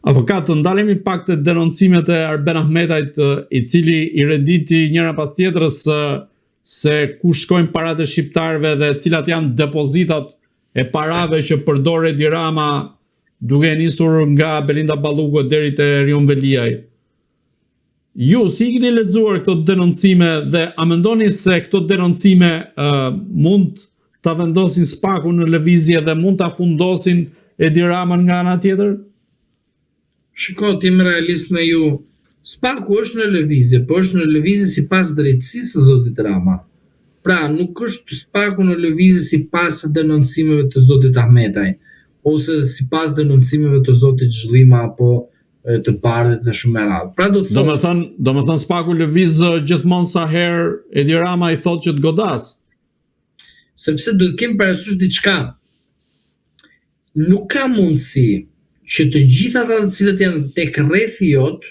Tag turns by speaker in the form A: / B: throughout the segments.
A: Avokat, të ndalemi pak të denoncimet e Arben Ahmetajt, i cili i renditi njëra pas tjetrës se ku shkojnë paratë e shqiptarëve dhe cilat janë depozitat e parave që përdor Edi Rama, duke nisur nga Belinda Balluku deri te Rion Veliaj. Ju si i keni lexuar këto denoncime dhe a mendoni se këto denoncime mund ta vendosin Spaku në lëvizje dhe mund ta fundosin Edi Ramën nga ana tjetër?
B: Shiko, ti më realist me ju, Spaku është në lëvizje, po është në lëvizje sipas drejtësisë së zotit Rama. Pra, nuk është Spaku në lëvizje sipas denoncimeve të zotit Ahmetaj, ose sipas denoncimeve të zotit Zhllima apo të Bardhit dhe shumë e radhë. Pra do
A: të thënë Spaku lëviz gjithmonë sa herë Edi Rama i thotë që të godas.
B: Sepse duhet kemi parasysh diçka. Nuk ka mundësi që të gjitha ata të cilët janë tek rrethi jot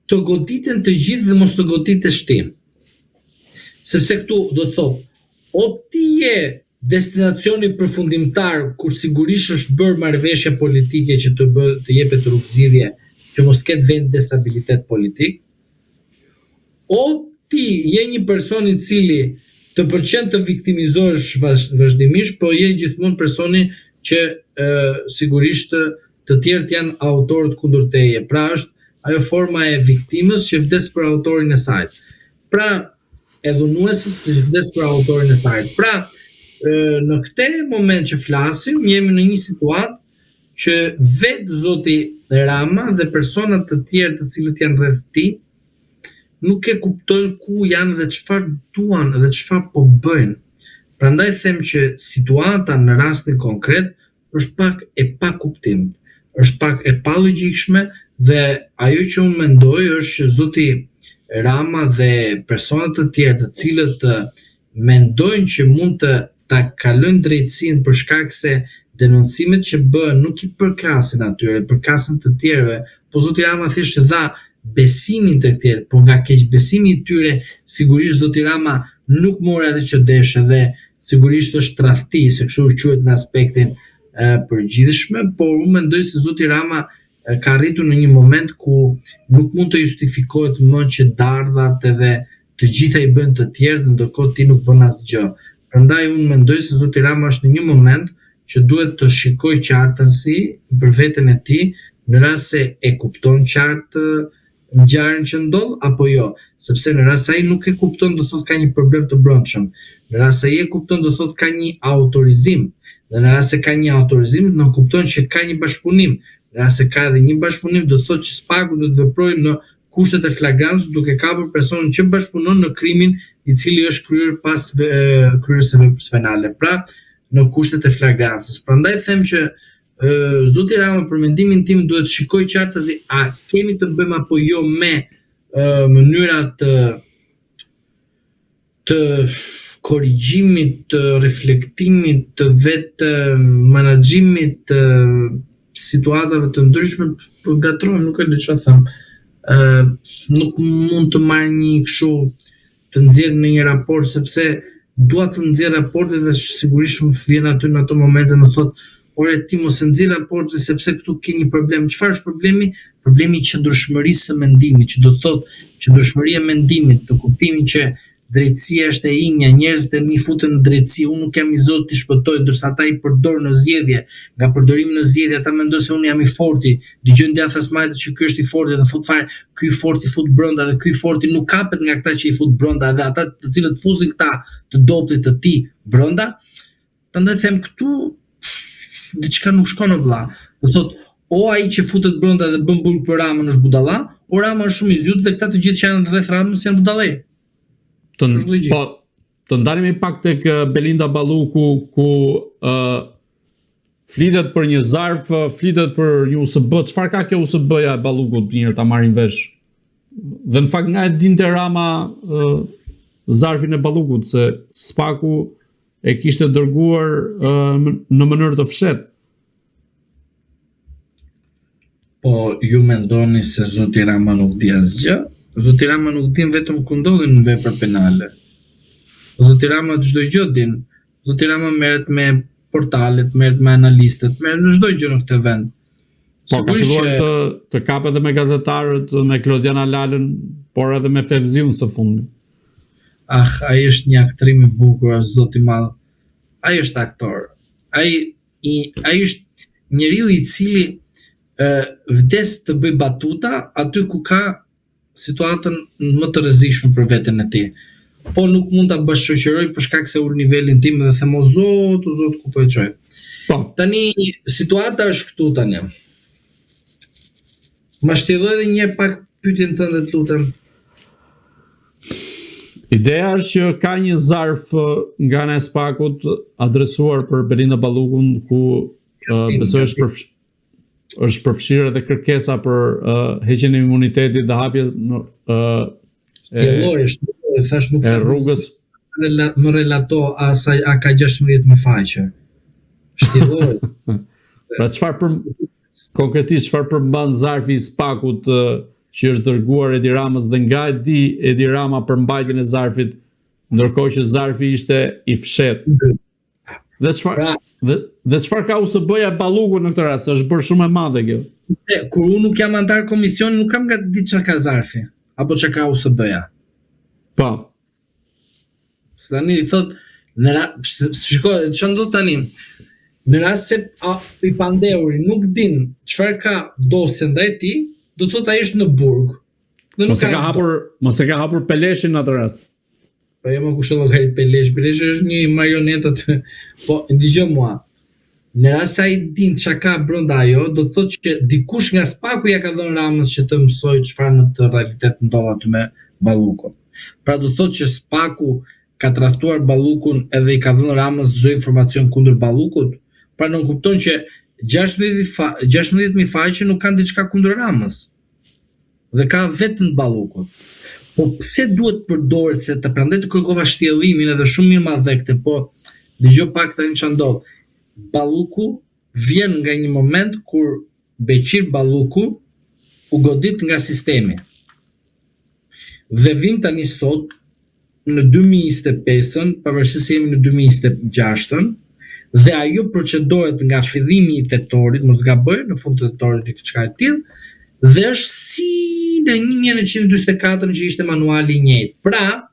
B: të goditen të gjithë dhe mos të goditesh ti. Sepse këtu do të thotë, o ti je destinacioni përfundimtar kur sigurisht është bërë marrëveshje politike që të jepet rrugëzidhje që mos ketë vend destabilitet politik, o ti je një person i cili të pëlqen të viktimizohesh vazhdimisht, po je gjithmonë personi që sigurisht të tjerët janë autorët kundër teje. Pra është ajo forma e viktimës që vdes për autorin e saj. Pra, e dhunuesës që vdes për autorin e saj. Pra, në këtë moment që flasim, jemi në një situatë që vetë zoti Rama dhe personat të tjerë të cilët janë rreth tij nuk e kuptojnë ku janë dhe çfarë duan dhe çfarë po bëjnë. Prandaj them që situata në rastin konkret është pak e pa kuptim, është pak e pa logjikshme dhe ajo që unë mendoj është që zoti Rama dhe personat të tjerë të cilët mendojnë që mund të ta kalojnë drejtësinë për shkak se denoncimet që bëhen nuk i përkasin atyre, përkasin të tjerëve, po zoti Rama thjesht dha besimin të tjerë, por nga keqbesimi i tyre sigurisht zoti Rama nuk mori atë që deshe dhe sigurisht është tradhti, se kështu quhet në aspektin përgjithshme, por unë mendoj se zoti Rama ka arritur në një moment ku nuk mund të justifikohet më që dardhat edhe të gjitha i bën të tjerë, ndërkohë ti nuk bën asgjë. Prandaj unë mendoj se zoti Rama është në një moment që duhet të shikoj qartësi për veten e tij, në rast se e kupton qartë ngjarjen që ndodh apo jo, sepse në rast se ai nuk e kupton do thotë ka një problem të brendshëm. Në rast se ai e kupton do thotë ka një autorizim. Dhe në rast se ka një autorizim, do kupton që ka një bashkëpunim. Në rast se ka edhe një bashkëpunim, do thotë që Spaku do të veprojë në kushtet e flagrancës duke kapur personin që bashkëpunon në krimin i cili është kryer pas kryerjes së veprës penale. Pra, në kushtet e flagrancës. Prandaj them që zoti Rama për mendimin tim duhet shikoj qartësi a kemi të bëjmë apo jo me mënyra të korrigjimit, të reflektimit, të vetë menaxhimit të situatave të ndryshme, gatrohem, nuk e di çfarë them. Nuk mund të marr një kështu të nxjerr në një raport sepse dua të nxjerr raportet dhe sigurisht më vjen aty në ato momente më thotë ore ti mos e nxjerr raportin sepse këtu ke një problem. Çfarë është problemi? Problemi i qëndrueshmërisë së mendimit, që do të thotë qëndrueshmëria e mendimit, të kuptimit që drejtësia është e imja, njerëzit e mi futen në drejtësi, unë nuk jam i Zotit të shpëtoj, ndërsa ata i përdor në zgjedhje, nga përdorimi në zgjedhje ata mendojnë se unë jam i forti, dëgjojnë djathtë smajtë që ky është i forti dhe fut fare, ky i forti fut brenda dhe ky i forti nuk kapet nga këta që i fut brenda dhe ata të cilët fusin këta të dobtit të tij brenda. Prandaj them këtu diçka nuk shkon në vëlla. Do thotë o ai që futet brenda dhe bën burg për Ramën është budalla, o Rama është shumë i zgjut dhe këta të gjithë që janë rreth Ramës janë budallë.
A: Të ndalemi pak tek Belinda Balluku ku flitet për një zarf, flitet për një USB. Çfarë ka kjo USB-ja e Ballukut mirë ta marrin vesh? Dhe në fakt nga e dinte Rama zarfin e Ballukut se Spaku e kishte dërguar në mënyrë të fshehtë.
B: Po ju mendoni se zoti Rama nuk di asgjë? Zoti Rama nuk din vetëm ku ndodhin vepra penale. Zoti Rama çdo gjë din. Zoti Rama merret me portalet, merret me analistët, merret me çdo gjë në këtë vend.
A: Po, ka filluar të kapë edhe me gazetarët, me Klodiana Lalën, por edhe me Fevziun së fundi.
B: Ai është një aktrim i bukur, është zoti i madh. Ai është aktor. Ai është njeriu i cili vdes të bëj batuta aty ku ka situatën më të rrezikshme për veten e tij. Po nuk mund ta bashkëqyroj për shkak se ul nivelin tim dhe them o zot ku po e çoj.
A: Po.
B: Tani situata është këtu tani. Ma shtjelloj edhe një pak pyetjen tënde, të lutem.
A: Ideja është që ka një zarf nga ana e Spakut adresuar për Belinda Ballukun ku besoj është përfshirë edhe kërkesa për heqjen e imunitetit dhe hapje
B: Shtjelloj, thash nuk
A: e rrugës.
B: Më relato a ka 16.000 faqe. Shtjelloj.
A: Pra konkretisht çfarë përmban zarfi i Spakut që është dërguar Edi Ramës dhe nga e di Edi Rama për mbajtjen e zarfit, ndërkohë që zarfi ishte i fshehtë. Dhe çfarë ka USB-ja e Ballukut në këtë rast? Është bërë shumë e madhe kjo.
B: Kur unë nuk jam antar komisioni, nuk kam gati ditë çka ka zarfi apo çka ka USB-ja.
A: Po.
B: Tani thot, shikoj, çfarë ndodh tani? Në rast se i pandeuri nuk din çfarë ka dosje ndaj tij, do të thotë ai është në burg.
A: Mos e ka hapur Peleshin në atë rast.
B: Po jam kush llogarit Pelesh. Pelesh është një marionet aty. Po ndigjoj mua. Në rast se ai din çka ka brenda ajo, do të thotë që dikush nga Spaku ja ka dhënë Ramës që të mësoj çfarë në të realitet ndodh aty me Ballukun. Pra do të thotë që Spaku ka trahtuar Ballukun edhe i ka dhënë Ramës çdo informacion kundër Ballukut. Pra nuk kupton që 16.000 faqe nuk kanë diçka kundër Ramës. Dhe ka vetëm Ballukut. Po pse duhet përdoret se të prandaj të kërkova shtjellimin edhe shumë mirë madhekte, po dëgjoj pak tani ç'a ndodh. Balluku vjen nga një moment kur Beqir Balluku u godit nga sistemi. Dhe vin tani sot në 2025-ën, pavarësisht se jemi në 2026-ën, dhe ajo procedohet nga fillimi i tetorit, mos gaboj, në fund të tetorit i çka e tillë, dhe është si në 1944 që ishte manuali i njëjtë. Pra,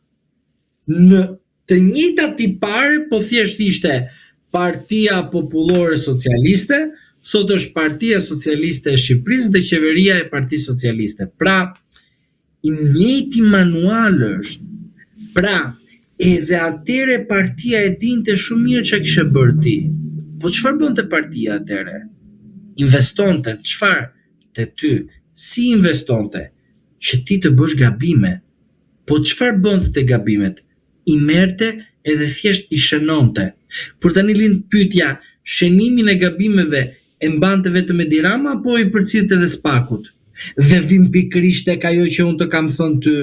B: në të njëjtat tipare, po thjesht ishte Partia Popullore Socialiste, sot është Partia Socialiste e Shqipërisë dhe Qeveria e Partisë Socialiste. Pra, i njëjti manual është. Pra, edhe atëre partia e dinte shumë mirë çka kishte bërë ti. Po çfarë bënte partia atëre? Investonte çfarë? Te ty. Si investonte? Që ti të bësh gabime. Po çfarë bënte te gabimet? I merrte edhe thjesht i shënonte. Por tani lind pyetja, shënimin e gabimeve e mbante vetëm Edi Rama apo i përcillte edhe Spakut? Dhe vim pikërisht tek ajo që unë të kam thënë ty.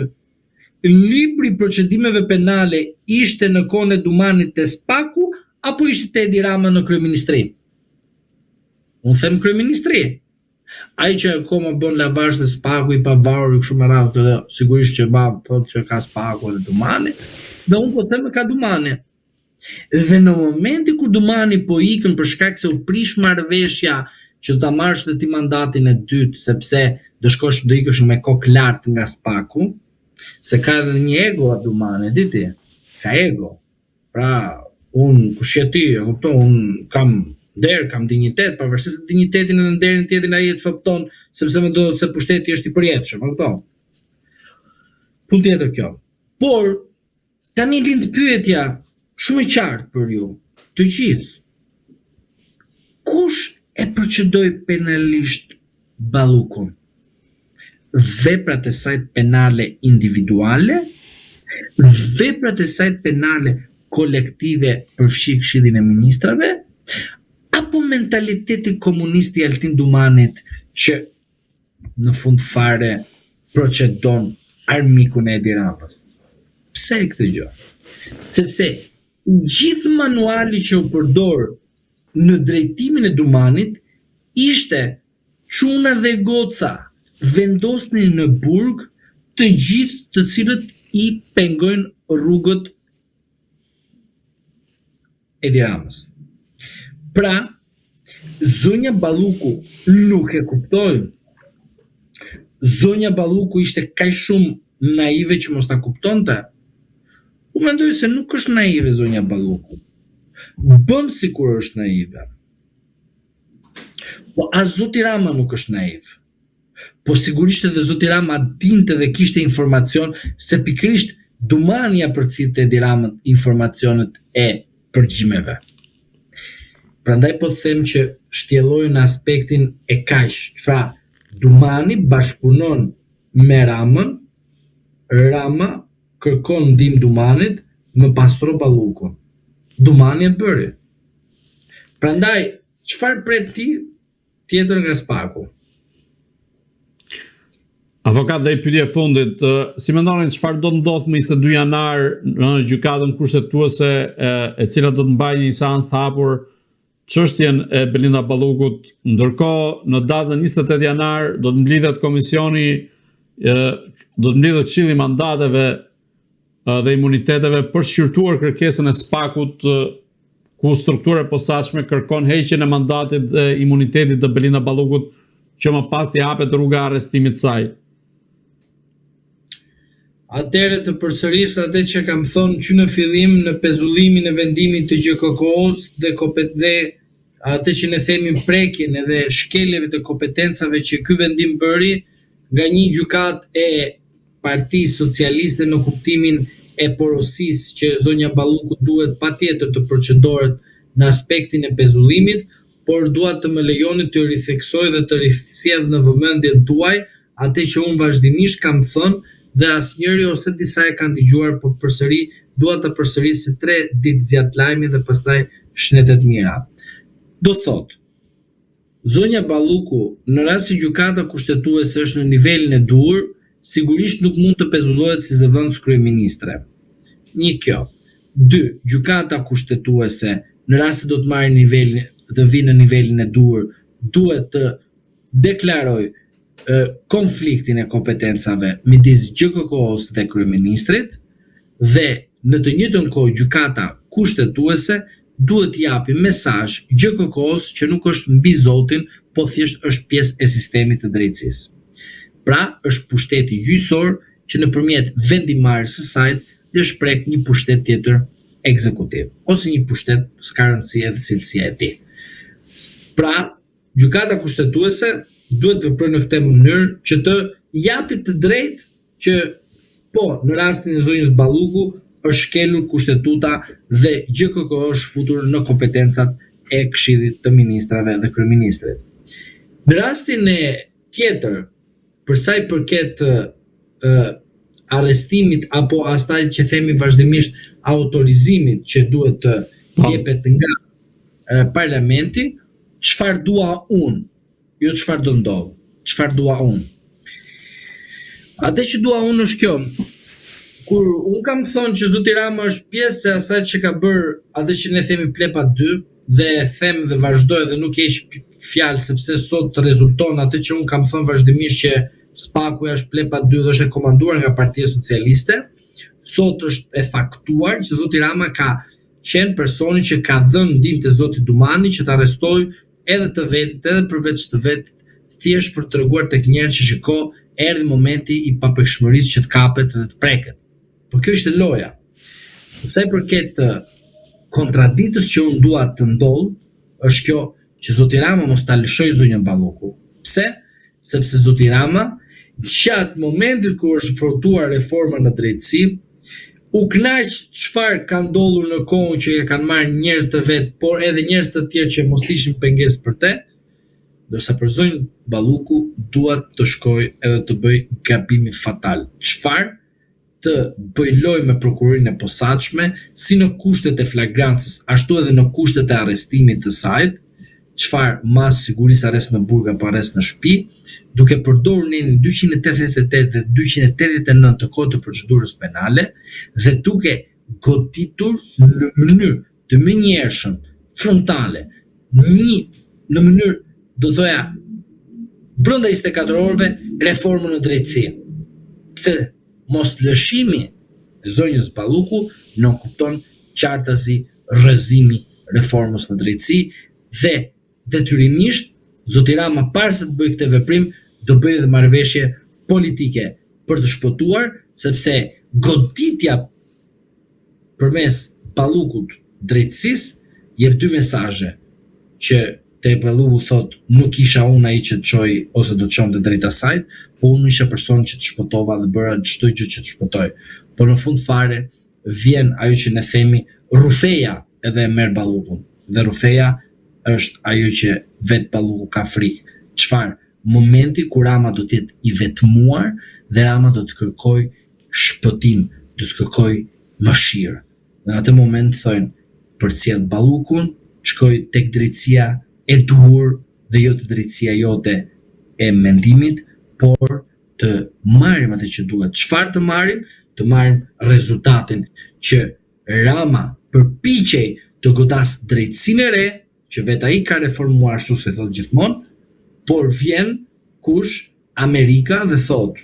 B: Libri i procedimeve penale ishte në kohën e Dumanit te Spaku apo ishte te Edi Rama në kryeministri? Unë them kryeministri. Ai që akoma bën lavazh në Spaku i pavarur kështu me radhë, dhe sigurisht që thotë që ka Spaku dhe Dumani, dhe unë po them ka Dumani. Dhe në momenti kur Dumani po ikën për shkak se u prish marrëveshja që ta marrësh dhe ti mandatin e dytë, sepse do ikësh me kokë lart nga Spaku, se ka edhe një ego a Dumani, di ti? Ka ego. Pra, unë kush je ti, unë kam der, kam dinjitet, pavarësisht se dinjitetin edhe nderin tjetrin ai e copton, sepse mendon se pushteti është i përjetshëm, kupton? Punë tjetër kjo. Por tani lind pyetja shumë e qartë për ju, të gjithë. Kush e procedoi penalisht Ballukun? Veprat e saj penale individuale, veprat e saj penale kolektive përfshi Këshillin e Ministrave, apo mentaliteti komunist i Altin Dumanit që në fund fare procedon armikun e Edi Ramës? Pse këtë gjë? Sepse gjithë manuali që u përdor në drejtimin e Dumanit ishte çuna dhe goca vendosni në burg të gjithë të cilët i pengojnë rrugët Edi Ramës. Pra, Zonja Balluku nuk e kuptoi. Zonja Balluku ishte kaq shumë naive që mos ta kuptonte. U mendoj se nuk është naive zonja Balluku. Bën sikur është naive. Po as zoti Rama nuk është naiv. Po sigurisht edhe zoti Rama dinte dhe kishte informacion se pikrisht Dumania përcillte Edi Ramën informacionet e përgjimeve. Prandaj po them që shtjelloj në aspektin e kaq, pra Dumani bashkëpunon me Ramën, Rama kërkon ndihmë Dumanit, më pastro Ballukun. Dumani e bëri. Prandaj, çfarë pret ti tjetër nga Spaku?
A: Avokat dhe i pyetje fundit, si mendonin çfarë do të ndodhë më 22 janar në gjykatën kushtetuese e cila do të mbajë një seancë të hapur çështjen e Belinda Ballukut, ndërkohë në datën 28 janar do të mblidhet komisioni, do të mblidhet Këshilli i Mandateve dhe Imuniteteve për shqyrtuar kërkesën e Spakut, ku struktura e posaçme kërkon heqjen e mandatit dhe imunitetit të Belinda Ballukut, që më pas t'i hapet rruga e arrestimit të saj.
B: Atëherë të përsëris atë që kam thonë që në fillim në pezullimin e vendimit të GKK-s dhe atë që ne themi prekjen edhe shkeljeve të kompetencave që ky vendim bëri nga një gjykatë e Partisë Socialiste në kuptimin e porosisë që zonja Balluku duhet patjetër të procedohet në aspektin e pezullimit, por dua të më lejoni të ritheksoj dhe të risjell në vëmendjen tuaj atë që unë vazhdimisht kam thënë dhe asnjëri ose disa e kanë dëgjuar, po përsëri dua ta përsëris se 3 ditë zjat lajmi dhe pastaj shnetet mira. Do thot, zonja Balluku, në rast se gjykata kushtetuese është në nivelin e duhur, sigurisht nuk mund të pezullohet si zëvendës kryeministre. 1 kjo. 2. Gjykata kushtetuese, në rast se do të marrë nivelin, të vinë në nivelin e duhur, duhet të deklaroj konfliktin e kompetencave midis GKK-s dhe kryeministrit dhe në të njëjtën kohë gjykata kushtetuese duhet japi mesazh GKK-s që nuk është mbi zotin, po thjesht është pjesë e sistemit të drejtësisë. Pra, është pushteti gjyqësor që nëpërmjet vendimarrjes së saj dhe shpreh një pushtet tjetër ekzekutiv ose një pushtet s'ka rëndësi edhe cilësia e tij. Pra, gjykata kushtetuese duhet të veprojë në këtë mënyrë që të japi të drejtë që po, në rastin e zonjës Balluku është shkelur kushtetuta dhe GKK është futur në kompetencat e Këshillit të Ministrave dhe Kryeministrit. Në rastin e tjetër, për sa i përket arrestimit apo asaj që themi vazhdimisht autorizimit që duhet të jepet nga parlamenti, çfarë dua unë? Jo çfarë do ndodh, çfarë dua unë. Atë që dua unë është kjo. Kur unë kam thonë që zoti Rama është pjesë e asaj që ka bërë atë që ne themi Plepa 2 dhe them dhe vazhdoj dhe nuk heq fjalë sepse sot rezulton atë që unë kam thënë vazhdimisht që Spaku është Plepa 2 dhe është e komanduar nga Partia Socialiste, sot është e faktuar që zoti Rama ka qenë personi që ka dhënë ndihmë te zoti Dumani që të arrestojë edhe të vetit, edhe përveç të vetit, thjesht për të treguar tek njerëzit që shiko, erdhi momenti i papërshmërisë që të kapet dhe të preket. Po kjo ishte loja. Sa i përket kontraditës që unë dua të ndodh, është kjo që zoti Rama mos ta lëshoj zonjën Balluku. Pse? Sepse zoti Rama, gjatë momentit kur është frotuar reforma në drejtësi, u knaq çfarë ka ndodhur në kohën që e kanë marrë njerëz të vet, por edhe njerëz të tjerë që mos ishin pengesë për te, ndërsa për zonjën Balluku duat të shkoj edhe të bëj gabimin fatal. Çfarë? Të bëj lojë me prokurorinë e posaçme, si në kushtet e flagrancës, ashtu edhe në kushtet e arrestimit të saj, çfarë mas sigurisë arrest në burg apo arrest në shtëpi, duke përdorur nenin 288 dhe 289 të kodit të procedurës penale dhe duke goditur në mënyrë të menjëhershëm, frontale, në mënyrë, do thoya, brenda 24 orëve reformën në drejtësi. Pse mos lëshimi e zonjës Balluku nuk kupton qartësi rrëzimi reformës në drejtësi dhe detyrimisht zoti Rama para se të bëjë këtë veprim do bëjë edhe marrëveshje politike për të shpëtuar, sepse goditja përmes Ballukut drejtësisë jep dy mesazhe, që te Balluku thot nuk isha unë ai që të çoj ose do të çonte drejt asaj, po unë isha personi që të shpëtova dhe bëra çdo gjë që të shpëtoj. Po në fund fare vjen ajo që ne themi Rufeja edhe e merr Ballukun. Dhe Rufeja është ajo që vet Balluku ka frikë. Çfarë? Momenti kur Rama do të jetë i vetmuar dhe Rama do të kërkoj shpëtim, do të kërkoj mëshirë. Dhe në atë moment thonë përcjell Ballukun, shkoj tek drejtësia e duhur dhe jo të drejtësia jote e mendimit, por të marrim atë që duhet. Çfarë të marrim? Të marrim rezultatin që Rama përpiqej të godas drejtësinë e re, që vetë ai ka reformuar ashtu si thot gjithmonë, por vjen kush? Amerika dhe thot,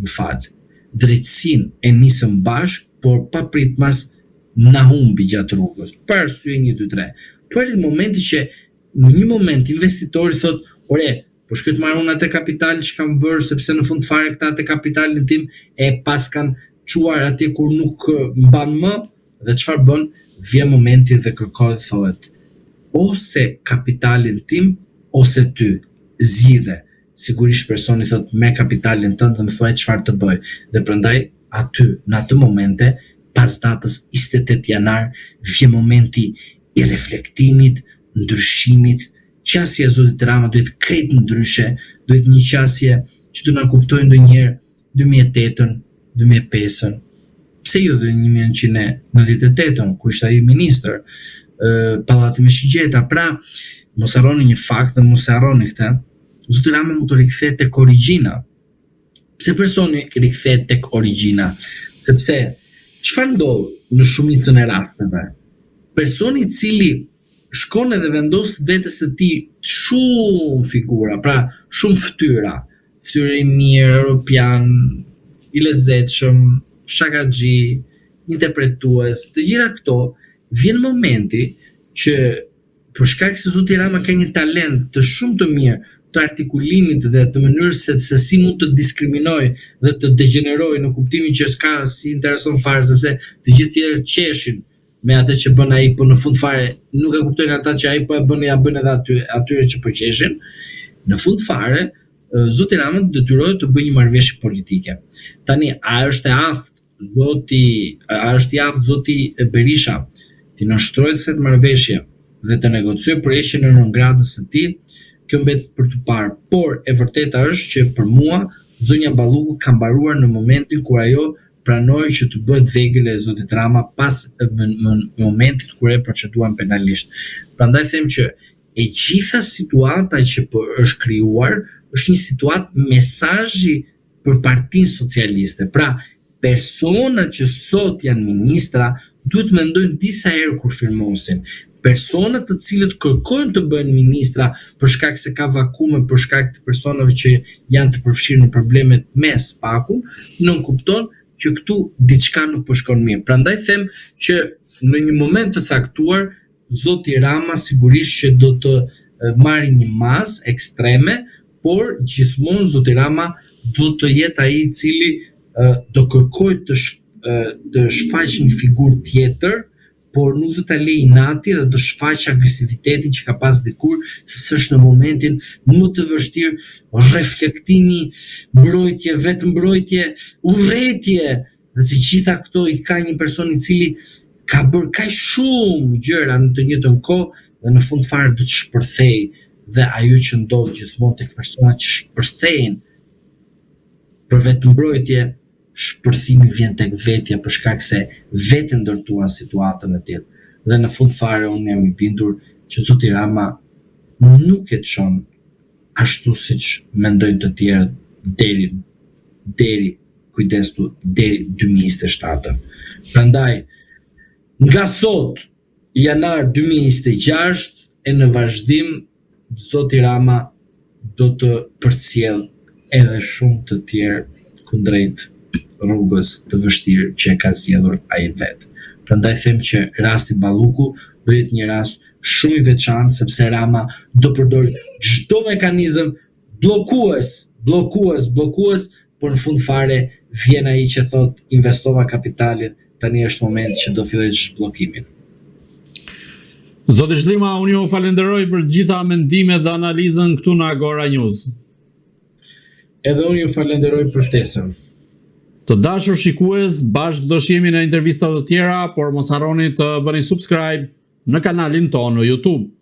B: më fal, drejtësinë e nisëm bashk, por pa pritmas na humbi gjatë rrugës. Për arsye 1, 2, 3. Po është momenti që në një moment investitori thot, ore, po shkoj të marr unë atë kapital që kam bërë, sepse në fund fare këta atë kapitalin tim e pas kanë çuar atje kur nuk mban më, dhe çfarë bën? Vjen momenti dhe kërkohet, thohet, ose kapitalin tim ose ty, zgjidhe. Sigurisht personi thot me kapitalin tënd dhe më thuaj çfarë të bëj. Dhe prandaj aty në atë momente pas datës 28 janar vjen momenti i reflektimit, ndryshimit. Qasja e zotit Rama duhet krejt ndryshe, duhet një qasje që do na kuptojnë ndonjëherë 2008-ën, 2005-ën. Pse jo dhe 1998-ën, ku ishte ai ministër, pallati me shigjeta. Pra, mos harroni një fakt dhe mos harroni këtë. Zoti Rama mund të rikthehet tek origjina. Pse personi rikthehet tek origjina? Sepse çfarë ndodh në shumicën e rasteve? Personi i cili shkon edhe vendos vetes së tij shumë figura, pra shumë fytyra i mirë, europian, i lezetshëm, shakaxhi, interpretues, të gjitha këto, vjen momenti që për shkak se zoti Rama ka një talent të shumë të mirë të artikulimit dhe të mënyrës se si mund të diskriminoj dhe të degeneroj në kuptimin që s'ka si intereson fare, sepse të gjithë tjerë qeshin me atë që bën ai, po në fund fare nuk e kuptojnë ata që ai po e bën, ja bën edhe atyre që po qeshin. Në fund fare, zoti Rama detyrohet të bëjë një marrëveshje politike. Tani, a është i aftë zoti Berisha të nënshtrojë këtë marrëveshje dhe të negociojë për heqjen e nëngradës së tij? Kjo mbetet për të parë, por e vërteta është që për mua zonja Balluku ka mbaruar në momentin kur ajo pranoi që të bëhet vegël e zotit Rama pas momentit kur e proceduan penalisht. Prandaj them që e gjitha situata që është krijuar është një situatë mesazhi për Partinë Socialiste. Pra, personat që sot janë ministra duhet mendojnë disa herë kur firmosin. Personat të cilët kërkojnë të bëhen ministra për shkak se ka vakume, për shkak të personave që janë të përfshirë në problemet me spakun, nuk kupton që këtu diçka nuk po shkon mirë. Prandaj them që në një moment të caktuar zoti Rama sigurisht që do të marrë një masë ekstreme, por gjithmonë zoti Rama do të jetë ai i cili do kërkojë të shfaqë një figurë tjetër, por nuk do ta lejë inati dhe do shfaqë agresivitetin që ka pas dikur, sepse është në momentin më të vështirë, reflektimi, mbrojtje, vetë mbrojtje, urrëtie, dhe të gjitha këto i ka një person i cili ka bërë kaq shumë gjëra në të njëjtën kohë dhe në fund fare do të shpërthejë. Dhe ajo që ndodh gjithmonë tek personat që shpërthejnë për vetë mbrojtje, shpërthimi vjen tek vetja për shkak se vetë ndërtuan situatën e tillë. Dhe në fund fare unë jam i bindur që zoti Rama nuk e çon ashtu siç mendojnë të tjerët deri kujdesu deri 2027. Prandaj nga sot janar 2026 e në vazhdim zoti Rama do të përcjell edhe shumë të tjerë kundrejt rrugës të vështirë që e ka zgjedhur ai vet. Prandaj them që rasti Balluku do jetë një rast shumë i veçantë sepse Rama do përdor çdo mekanizëm bllokues, por në fund fare vjen ai që thot investova kapitalin, tani është momenti që do filloj zhbllokimin.
A: Zoti Shlima, unë ju falenderoj për gjitha mendimet dhe analizën këtu në Agora News.
B: Edhe unë ju falenderoj për ftesën.
A: Të dashur shikues, bashkë do shihemi në intervista të tjera, por mos harroni të bëni subscribe në kanalin tonë në YouTube.